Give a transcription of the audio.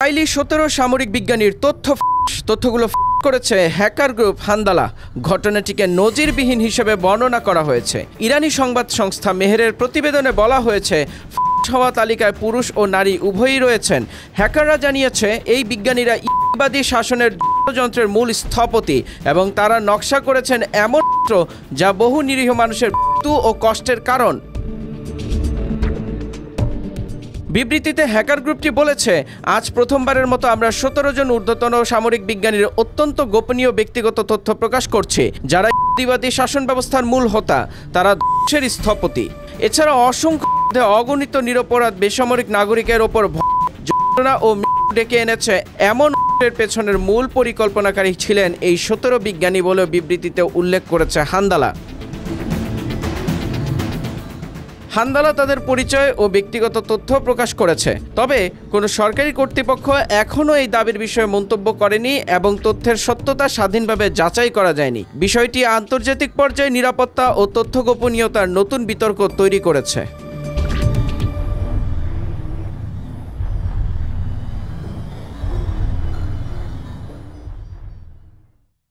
Israeli 17 সামরিক বিজ্ঞানীর তথ্যগুলো করেছে হ্যাকার গ্রুপ হান্দালা। ঘটনাটিকে নজিরবিহীন হিসেবে বর্ণনা করা হয়েছে। ইরানি সংবাদ সংস্থা মেহেরের প্রতিবেদনে বলা হয়েছে, হওয়া তালিকায় পুরুষ ও নারী উভয়ই রয়েছেন। হ্যাকাররা জানিয়েছে এই বিজ্ঞানীরা ইহুদিবাদী শাসনের যন্ত্রের মূল স্থপতি এবং তারা নকশা করেছেন এমন যন্ত্র যা বহু নিরীহ মানুষের মৃত্যু ও কষ্টের কারণ। বিবৃতিতে হ্যাকার গ্রুপটি বলেছে, আজ প্রথমবারের মতো আমরা 17 জন ঊর্ধ্বতন সামরিক বিজ্ঞানীর অত্যন্ত গোপনীয় ব্যক্তিগত তথ্য প্রকাশ করছি, যারা ইহুদিবাদী শাসন ব্যবস্থার মূল হোতা। তারা ধ্বংসের স্থপতি। এছাড়া অসংখ্য অগণিত নিরপরাধ বেসামরিক নাগরিকের ওপর যন্ত্রণা ও মৃত্যু ডেকে এনেছে এমন এর পেছনের মূল পরিকল্পনাকারী ছিলেন এই 17 বিজ্ঞানী বলেও বিবৃতিতে উল্লেখ করেছে হান্দালা। হান্দালা তাদের পরিচয় ও ব্যক্তিগত তথ্য প্রকাশ করেছে, তবে কোনো সরকারি কর্তৃপক্ষ এখনও এই দাবির বিষয়ে মন্তব্য করেনি এবং তথ্যের সত্যতা স্বাধীনভাবে যাচাই করা যায়নি। বিষয়টি আন্তর্জাতিক পর্যায়ে নিরাপত্তা ও তথ্য গোপনীয়তার নতুন বিতর্ক তৈরি করেছে।